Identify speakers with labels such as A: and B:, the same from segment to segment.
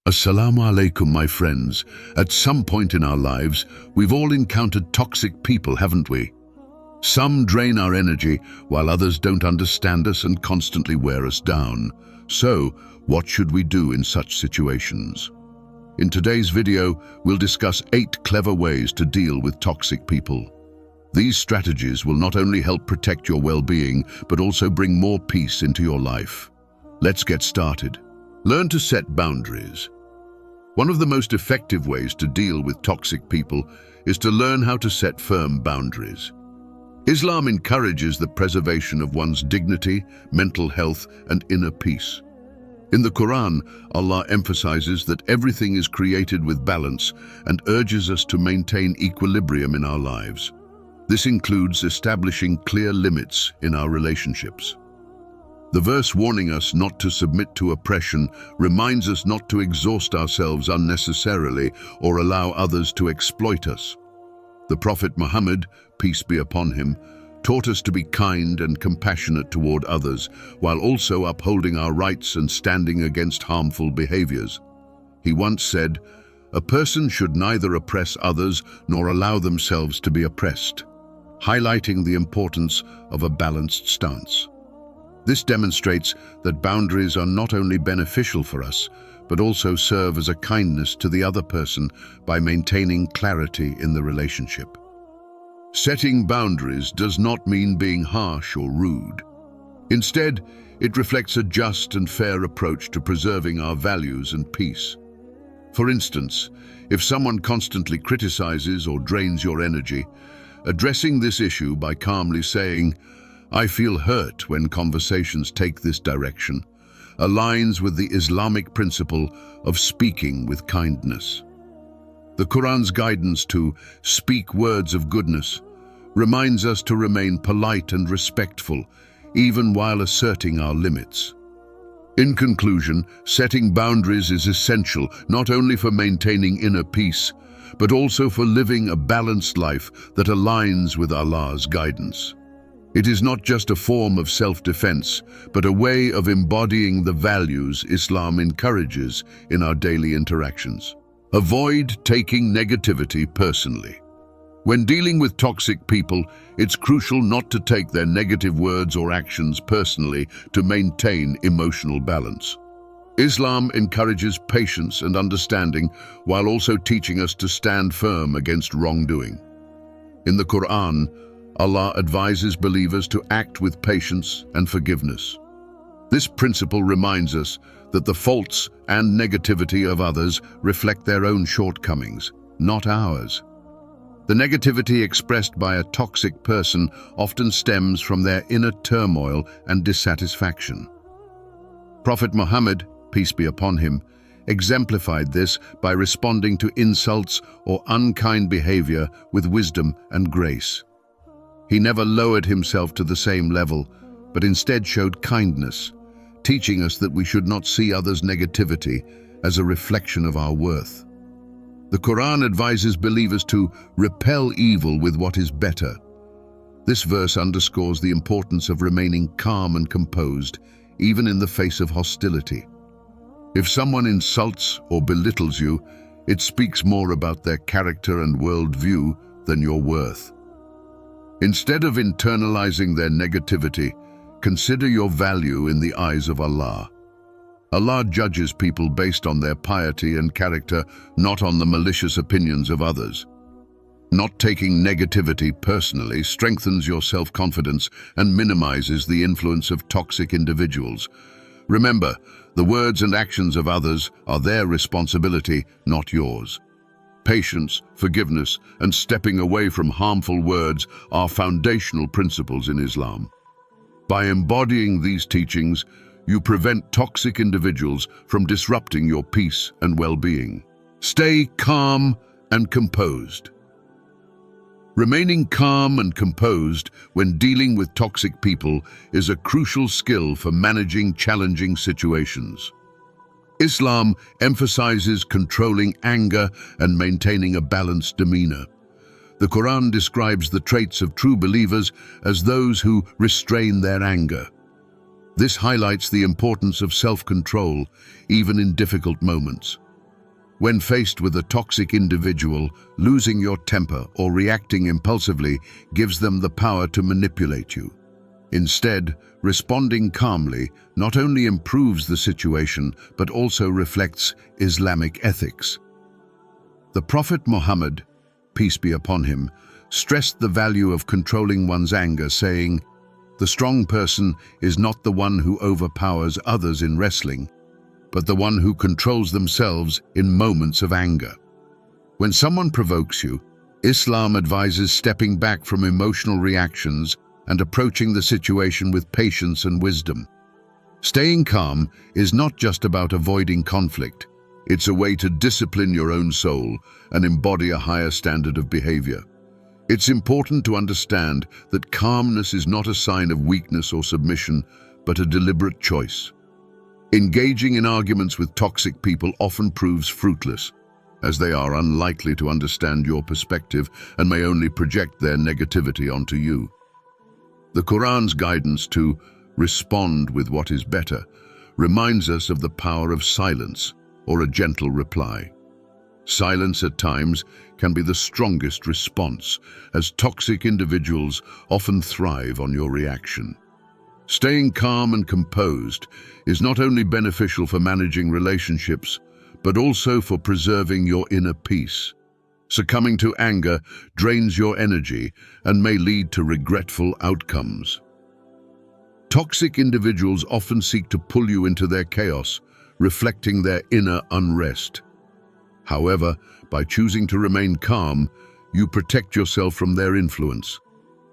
A: Assalamu alaikum, my friends. At some point in our lives, we've all encountered toxic people, haven't we? Some drain our energy, while others don't understand us and constantly wear us down. So, what should we do in such situations? In today's video, we'll discuss 8 clever ways to deal with toxic people. These strategies will not only help protect your well-being, but also bring more peace into your life. Let's get started. Learn to set boundaries. One of the most effective ways to deal with toxic people is to learn how to set firm boundaries. Islam encourages the preservation of one's dignity, mental health, and inner peace. In the Quran, Allah emphasizes that everything is created with balance and urges us to maintain equilibrium in our lives. This includes establishing clear limits in our relationships. The verse warning us not to submit to oppression reminds us not to exhaust ourselves unnecessarily or allow others to exploit us. The Prophet Muhammad, peace be upon him, taught us to be kind and compassionate toward others, while also upholding our rights and standing against harmful behaviors. He once said, "A person should neither oppress others nor allow themselves to be oppressed," highlighting the importance of a balanced stance. This demonstrates that boundaries are not only beneficial for us, but also serve as a kindness to the other person by maintaining clarity in the relationship. Setting boundaries does not mean being harsh or rude. Instead, it reflects a just and fair approach to preserving our values and peace. For instance, if someone constantly criticizes or drains your energy, addressing this issue by calmly saying, "I feel hurt when conversations take this direction," aligns with the Islamic principle of speaking with kindness. The Quran's guidance to speak words of goodness reminds us to remain polite and respectful, even while asserting our limits. In conclusion, setting boundaries is essential not only for maintaining inner peace, but also for living a balanced life that aligns with Allah's guidance. It is not just a form of self-defense, but a way of embodying the values Islam encourages in our daily interactions. Avoid taking negativity personally. When dealing with toxic people, it's crucial not to take their negative words or actions personally to maintain emotional balance. Islam encourages patience and understanding while also teaching us to stand firm against wrongdoing. In the Quran, Allah advises believers to act with patience and forgiveness. This principle reminds us that the faults and negativity of others reflect their own shortcomings, not ours. The negativity expressed by a toxic person often stems from their inner turmoil and dissatisfaction. Prophet Muhammad, peace be upon him, exemplified this by responding to insults or unkind behavior with wisdom and grace. He never lowered himself to the same level, but instead showed kindness, teaching us that we should not see others' negativity as a reflection of our worth. The Quran advises believers to repel evil with what is better. This verse underscores the importance of remaining calm and composed, even in the face of hostility. If someone insults or belittles you, it speaks more about their character and worldview than your worth. Instead of internalizing their negativity, consider your value in the eyes of Allah. Allah judges people based on their piety and character, not on the malicious opinions of others. Not taking negativity personally strengthens your self-confidence and minimizes the influence of toxic individuals. Remember, the words and actions of others are their responsibility, not yours. Patience, forgiveness, and stepping away from harmful words are foundational principles in Islam. By embodying these teachings, you prevent toxic individuals from disrupting your peace and well-being. Stay calm and composed. Remaining calm and composed when dealing with toxic people is a crucial skill for managing challenging situations. Islam emphasizes controlling anger and maintaining a balanced demeanor. The Quran describes the traits of true believers as those who restrain their anger. This highlights the importance of self-control, even in difficult moments. When faced with a toxic individual, losing your temper or reacting impulsively gives them the power to manipulate you. Instead, responding calmly not only improves the situation but also reflects Islamic ethics. The Prophet Muhammad, peace be upon him, stressed the value of controlling one's anger, saying, "The strong person is not the one who overpowers others in wrestling, but the one who controls themselves in moments of anger." When someone provokes you, Islam advises stepping back from emotional reactions and approaching the situation with patience and wisdom. Staying calm is not just about avoiding conflict. It's a way to discipline your own soul and embody a higher standard of behavior. It's important to understand that calmness is not a sign of weakness or submission, but a deliberate choice. Engaging in arguments with toxic people often proves fruitless, as they are unlikely to understand your perspective and may only project their negativity onto you. The Quran's guidance to respond with what is better reminds us of the power of silence or a gentle reply. Silence at times can be the strongest response, as toxic individuals often thrive on your reaction. Staying calm and composed is not only beneficial for managing relationships, but also for preserving your inner peace. Succumbing to anger drains your energy and may lead to regretful outcomes. Toxic individuals often seek to pull you into their chaos, reflecting their inner unrest. However, by choosing to remain calm, you protect yourself from their influence,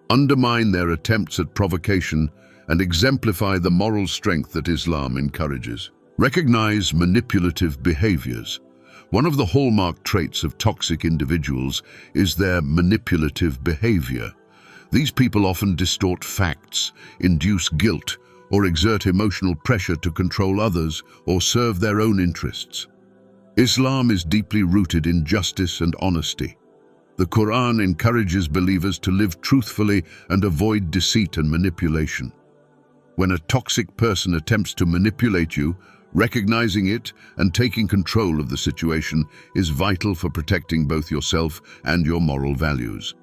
A: undermine their attempts at provocation, and exemplify the moral strength that Islam encourages. Recognize manipulative behaviors. One of the hallmark traits of toxic individuals is their manipulative behavior. These people often distort facts, induce guilt, or exert emotional pressure to control others or serve their own interests. Islam is deeply rooted in justice and honesty. The Quran encourages believers to live truthfully and avoid deceit and manipulation. When a toxic person attempts to manipulate you, recognizing it and taking control of the situation is vital for protecting both yourself and your moral values.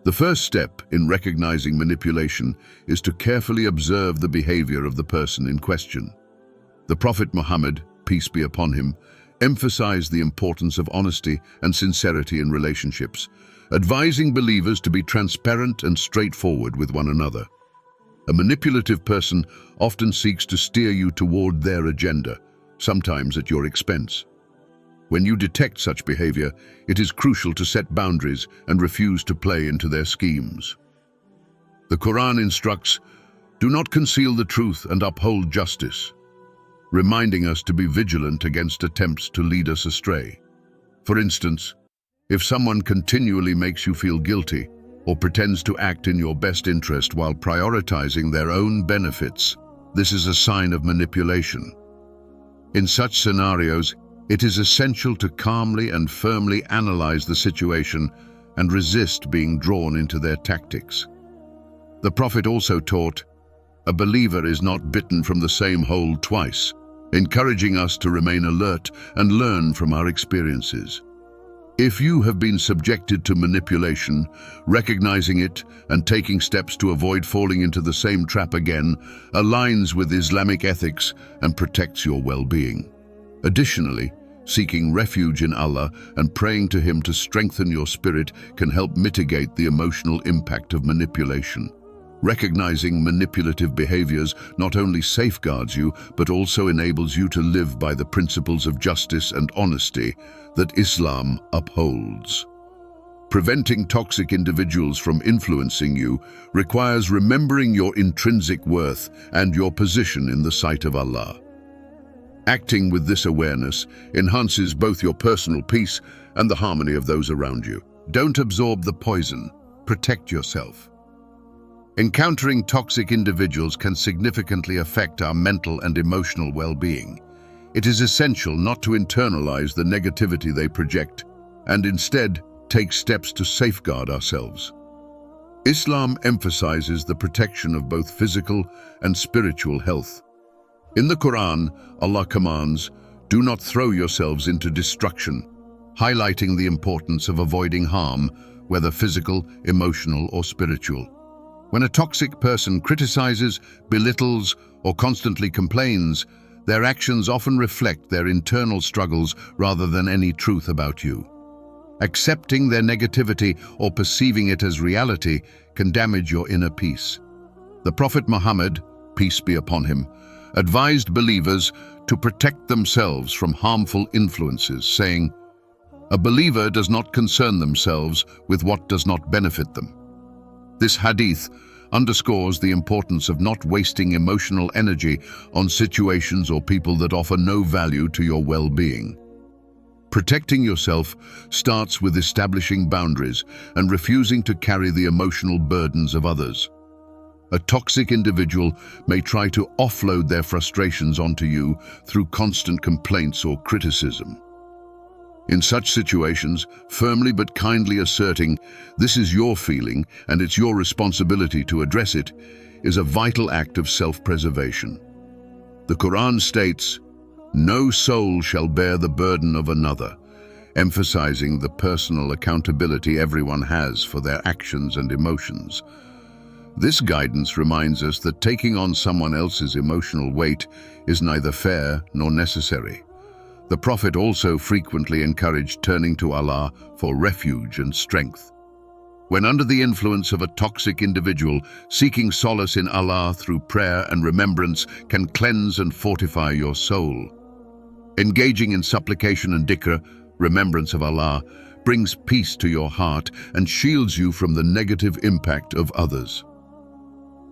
A: The first step in recognizing manipulation is to carefully observe the behavior of the person in question. The Prophet Muhammad, peace be upon him, emphasized the importance of honesty and sincerity in relationships, advising believers to be transparent and straightforward with one another. A manipulative person often seeks to steer you toward their agenda, sometimes at your expense. When you detect such behavior, it is crucial to set boundaries and refuse to play into their schemes. The Quran instructs, "Do not conceal the truth and uphold justice," reminding us to be vigilant against attempts to lead us astray. For instance, if someone continually makes you feel guilty or pretends to act in your best interest while prioritizing their own benefits, this is a sign of manipulation. In such scenarios, it is essential to calmly and firmly analyze the situation and resist being drawn into their tactics. The Prophet also taught, "A believer is not bitten from the same hole twice," encouraging us to remain alert and learn from our experiences. If you have been subjected to manipulation, recognizing it and taking steps to avoid falling into the same trap again aligns with Islamic ethics and protects your well-being. Additionally, seeking refuge in Allah and praying to Him to strengthen your spirit can help mitigate the emotional impact of manipulation. Recognizing manipulative behaviors not only safeguards you, but also enables you to live by the principles of justice and honesty that Islam upholds. Preventing toxic individuals from influencing you requires remembering your intrinsic worth and your position in the sight of Allah. Acting with this awareness enhances both your personal peace and the harmony of those around you. Don't absorb the poison. Protect yourself. Encountering toxic individuals can significantly affect our mental and emotional well-being. It is essential not to internalize the negativity they project and instead take steps to safeguard ourselves. Islam emphasizes the protection of both physical and spiritual health. In the Quran, Allah commands, Do not throw yourselves into destruction, highlighting the importance of avoiding harm, whether physical, emotional, or spiritual. When a toxic person criticizes, belittles, or constantly complains, their actions often reflect their internal struggles rather than any truth about you. Accepting their negativity or perceiving it as reality can damage your inner peace. The Prophet Muhammad, peace be upon him, advised believers to protect themselves from harmful influences, saying, "A believer does not concern themselves with what does not benefit them." This hadith underscores the importance of not wasting emotional energy on situations or people that offer no value to your well-being. Protecting yourself starts with establishing boundaries and refusing to carry the emotional burdens of others. A toxic individual may try to offload their frustrations onto you through constant complaints or criticism. In such situations, firmly but kindly asserting, "This is your feeling and it's your responsibility to address it," is a vital act of self-preservation. The Quran states, "No soul shall bear the burden of another," emphasizing the personal accountability everyone has for their actions and emotions. This guidance reminds us that taking on someone else's emotional weight is neither fair nor necessary. The Prophet also frequently encouraged turning to Allah for refuge and strength. When under the influence of a toxic individual, seeking solace in Allah through prayer and remembrance can cleanse and fortify your soul. Engaging in supplication and dhikr, remembrance of Allah, brings peace to your heart and shields you from the negative impact of others.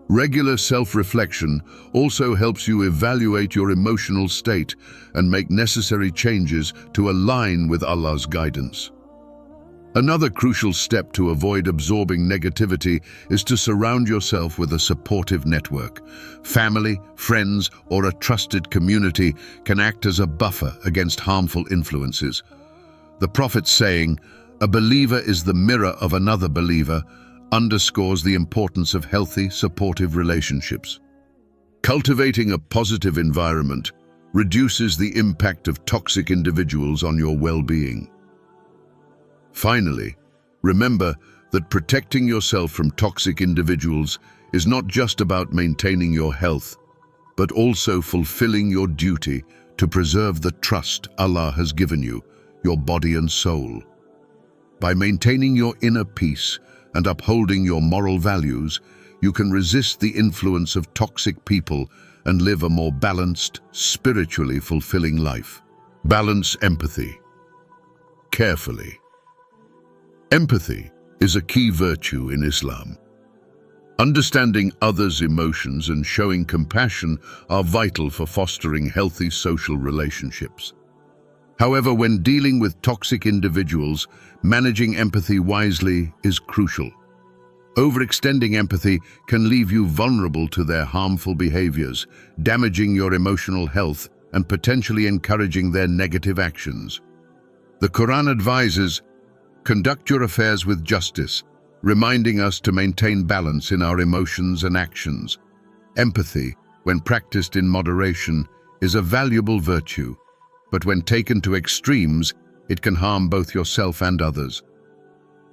A: Regular self-reflection also helps you evaluate your emotional state and make necessary changes to align with Allah's guidance. Another crucial step to avoid absorbing negativity is to surround yourself with a supportive network. Family, friends, or a trusted community can act as a buffer against harmful influences. The Prophet's saying, "A believer is the mirror of another believer," underscores the importance of healthy, supportive relationships. Cultivating a positive environment reduces the impact of toxic individuals on your well-being. Finally, remember that protecting yourself from toxic individuals is not just about maintaining your health, but also fulfilling your duty to preserve the trust Allah has given you, your body and soul. By maintaining your inner peace and upholding your moral values, you can resist the influence of toxic people and live a more balanced, spiritually fulfilling life. Balance empathy. Carefully. Empathy is a key virtue in Islam. Understanding others' emotions and showing compassion are vital for fostering healthy social relationships. However, when dealing with toxic individuals, managing empathy wisely is crucial. Overextending empathy can leave you vulnerable to their harmful behaviors, damaging your emotional health and potentially encouraging their negative actions. The Quran advises, "Conduct your affairs with justice," reminding us to maintain balance in our emotions and actions. Empathy, when practiced in moderation, is a valuable virtue, but when taken to extremes, it can harm both yourself and others.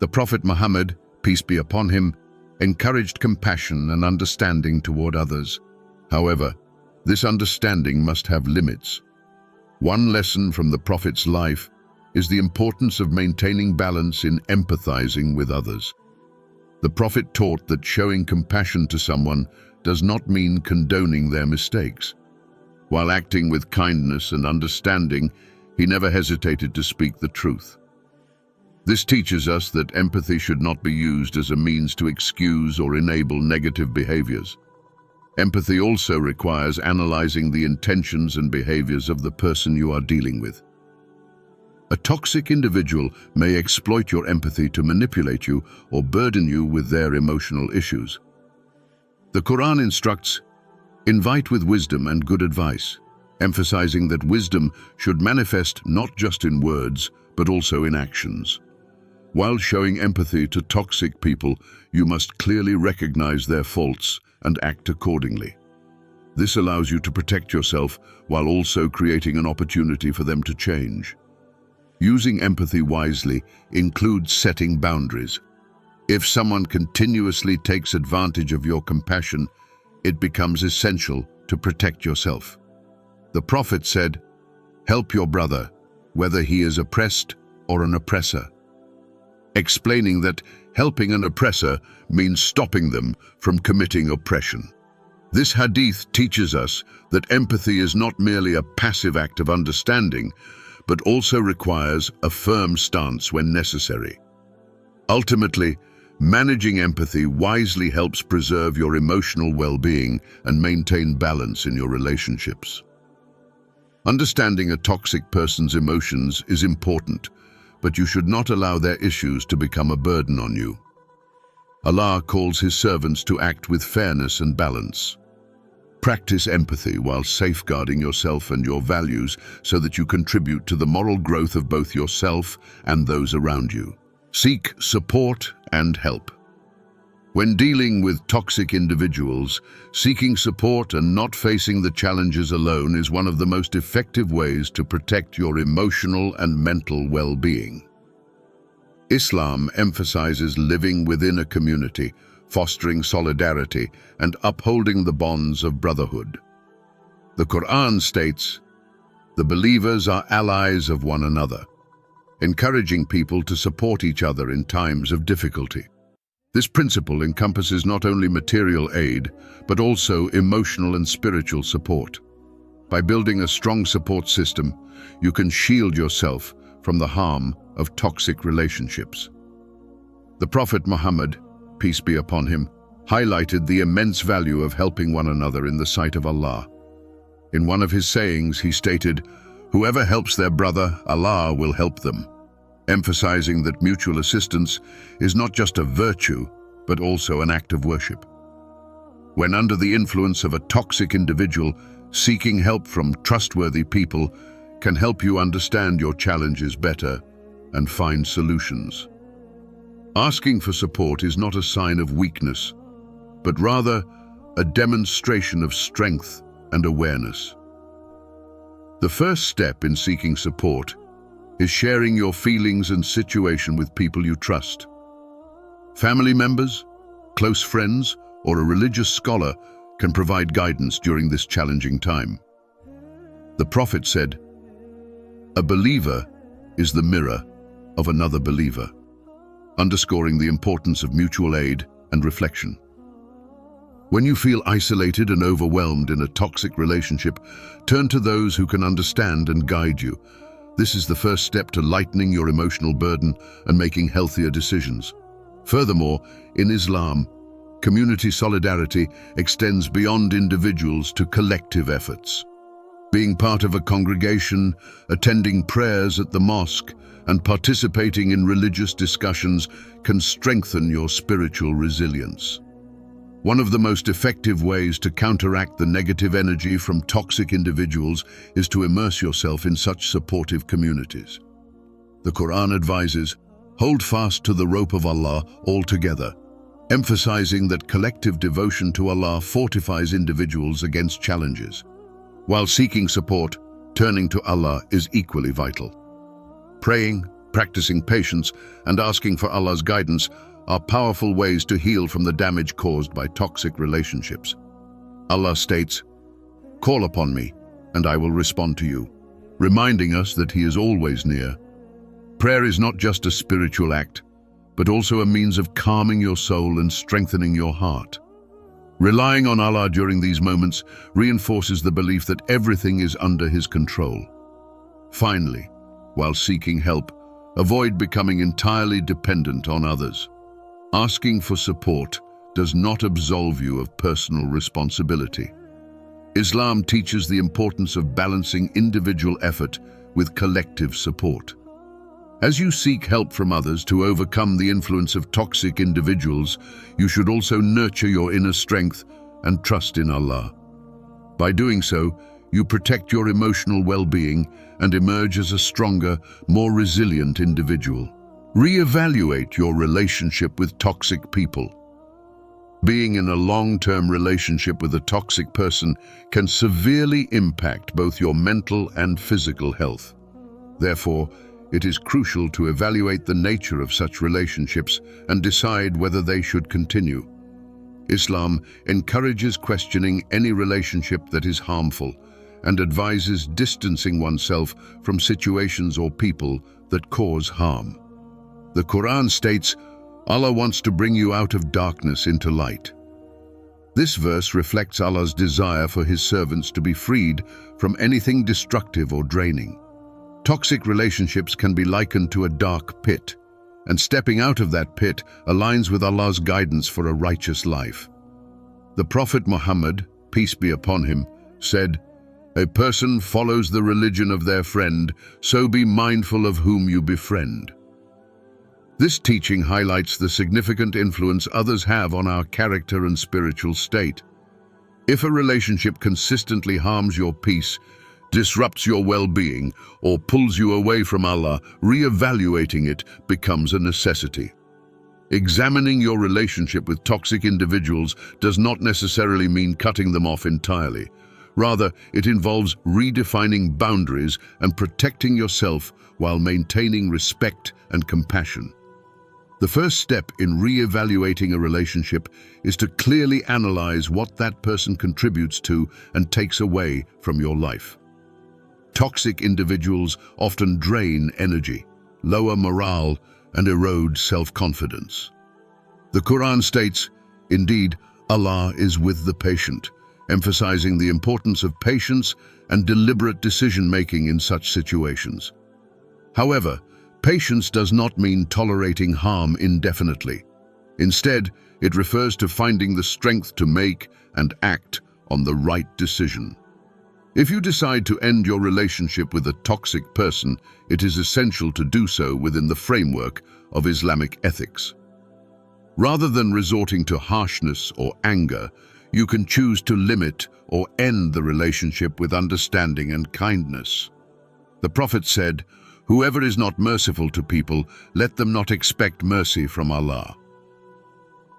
A: The Prophet Muhammad, peace be upon him, encouraged compassion and understanding toward others. However, this understanding must have limits. One lesson from the Prophet's life is the importance of maintaining balance in empathizing with others. The Prophet taught that showing compassion to someone does not mean condoning their mistakes. While acting with kindness and understanding, he never hesitated to speak the truth. This teaches us that empathy should not be used as a means to excuse or enable negative behaviors. Empathy also requires analyzing the intentions and behaviors of the person you are dealing with. A toxic individual may exploit your empathy to manipulate you or burden you with their emotional issues. The Quran instructs, "Invite with wisdom and good advice," emphasizing that wisdom should manifest not just in words, but also in actions. While showing empathy to toxic people, you must clearly recognize their faults and act accordingly. This allows you to protect yourself while also creating an opportunity for them to change. Using empathy wisely includes setting boundaries. If someone continuously takes advantage of your compassion, it becomes essential to protect yourself. The Prophet said, "Help your brother, whether he is oppressed or an oppressor," explaining that helping an oppressor means stopping them from committing oppression. This hadith teaches us that empathy is not merely a passive act of understanding, but also requires a firm stance when necessary. Ultimately, managing empathy wisely helps preserve your emotional well-being and maintain balance in your relationships. Understanding a toxic person's emotions is important, but you should not allow their issues to become a burden on you. Allah calls His servants to act with fairness and balance. Practice empathy while safeguarding yourself and your values so that you contribute to the moral growth of both yourself and those around you. Seek support and help. When dealing with toxic individuals, seeking support and not facing the challenges alone is one of the most effective ways to protect your emotional and mental well-being. Islam emphasizes living within a community, fostering solidarity and upholding the bonds of brotherhood. The Quran states, "The believers are allies of one another," encouraging people to support each other in times of difficulty. This principle encompasses not only material aid, but also emotional and spiritual support. By building a strong support system, you can shield yourself from the harm of toxic relationships. The Prophet Muhammad, peace be upon him, highlighted the immense value of helping one another in the sight of Allah. In one of his sayings, he stated, "Whoever helps their brother, Allah will help them," emphasizing that mutual assistance is not just a virtue, but also an act of worship. When under the influence of a toxic individual, seeking help from trustworthy people can help you understand your challenges better and find solutions. Asking for support is not a sign of weakness, but rather a demonstration of strength and awareness. The first step in seeking support is sharing your feelings and situation with people you trust. Family members, close friends, or a religious scholar can provide guidance during this challenging time. The Prophet said, "A believer is the mirror of another believer," underscoring the importance of mutual aid and reflection. When you feel isolated and overwhelmed in a toxic relationship, turn to those who can understand and guide you. This is the first step to lightening your emotional burden and making healthier decisions. Furthermore, in Islam, community solidarity extends beyond individuals to collective efforts. Being part of a congregation, attending prayers at the mosque, and participating in religious discussions can strengthen your spiritual resilience. One of the most effective ways to counteract the negative energy from toxic individuals is to immerse yourself in such supportive communities. The Quran advises, "Hold fast to the rope of Allah altogether," emphasizing that collective devotion to Allah fortifies individuals against challenges. While seeking support, turning to Allah is equally vital. Praying, practicing patience, and asking for Allah's guidance are powerful ways to heal from the damage caused by toxic relationships. Allah states, "Call upon me, and I will respond to you," reminding us that He is always near. Prayer is not just a spiritual act, but also a means of calming your soul and strengthening your heart. Relying on Allah during these moments reinforces the belief that everything is under His control. Finally, while seeking help, avoid becoming entirely dependent on others. Asking for support does not absolve you of personal responsibility. Islam teaches the importance of balancing individual effort with collective support. As you seek help from others to overcome the influence of toxic individuals, you should also nurture your inner strength and trust in Allah. By doing so, you protect your emotional well-being and emerge as a stronger, more resilient individual. Reevaluate your relationship with toxic people. Being in a long-term relationship with a toxic person can severely impact both your mental and physical health. Therefore, it is crucial to evaluate the nature of such relationships and decide whether they should continue. Islam encourages questioning any relationship that is harmful and advises distancing oneself from situations or people that cause harm. The Quran states, "Allah wants to bring you out of darkness into light." This verse reflects Allah's desire for His servants to be freed from anything destructive or draining. Toxic relationships can be likened to a dark pit, and stepping out of that pit aligns with Allah's guidance for a righteous life. The Prophet Muhammad, peace be upon him, said, "A person follows the religion of their friend, so be mindful of whom you befriend." This teaching highlights the significant influence others have on our character and spiritual state. If a relationship consistently harms your peace, disrupts your well-being, or pulls you away from Allah, re-evaluating it becomes a necessity. Examining your relationship with toxic individuals does not necessarily mean cutting them off entirely. Rather, it involves redefining boundaries and protecting yourself while maintaining respect and compassion. The first step in re-evaluating a relationship is to clearly analyze what that person contributes to and takes away from your life. Toxic individuals often drain energy, lower morale, and erode self-confidence. The Quran states, "Indeed, Allah is with the patient," emphasizing the importance of patience and deliberate decision-making in such situations. However, patience does not mean tolerating harm indefinitely. Instead, it refers to finding the strength to make and act on the right decision. If you decide to end your relationship with a toxic person, it is essential to do so within the framework of Islamic ethics. Rather than resorting to harshness or anger, you can choose to limit or end the relationship with understanding and kindness. The Prophet said, "Whoever is not merciful to people, let them not expect mercy from Allah."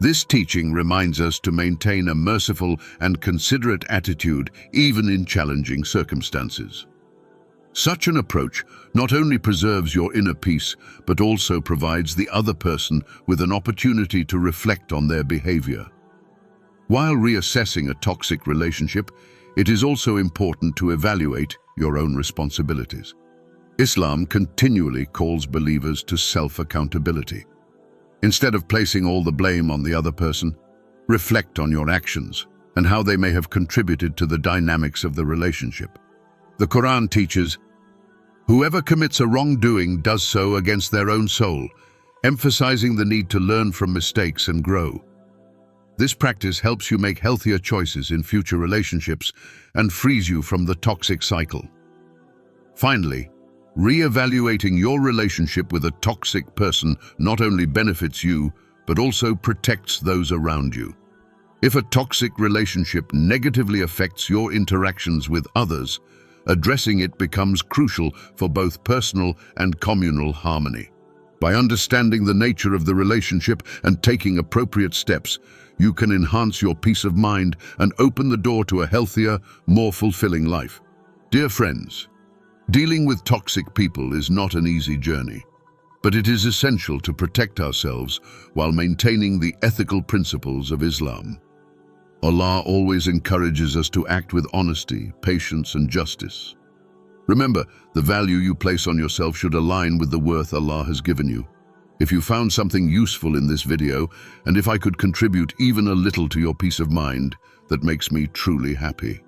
A: This teaching reminds us to maintain a merciful and considerate attitude even in challenging circumstances. Such an approach not only preserves your inner peace, but also provides the other person with an opportunity to reflect on their behavior. While reassessing a toxic relationship, it is also important to evaluate your own responsibilities. Islam continually calls believers to self-accountability. Instead of placing all the blame on the other person, reflect on your actions and how they may have contributed to the dynamics of the relationship. The Quran teaches, "Whoever commits a wrongdoing does so against their own soul," emphasizing the need to learn from mistakes and grow. This practice helps you make healthier choices in future relationships and frees you from the toxic cycle. Finally, re-evaluating your relationship with a toxic person not only benefits you, but also protects those around you. If a toxic relationship negatively affects your interactions with others, addressing it becomes crucial for both personal and communal harmony. By understanding the nature of the relationship and taking appropriate steps, you can enhance your peace of mind and open the door to a healthier, more fulfilling life. Dear friends, dealing with toxic people is not an easy journey, but it is essential to protect ourselves while maintaining the ethical principles of Islam. Allah always encourages us to act with honesty, patience, and justice. Remember, the value you place on yourself should align with the worth Allah has given you. If you found something useful in this video, and if I could contribute even a little to your peace of mind, that makes me truly happy.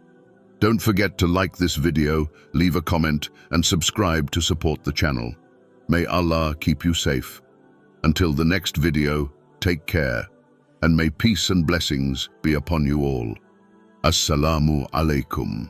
A: Don't forget to like this video, leave a comment, and subscribe to support the channel. May Allah keep you safe. Until the next video, take care, and may peace and blessings be upon you all. Assalamu alaikum.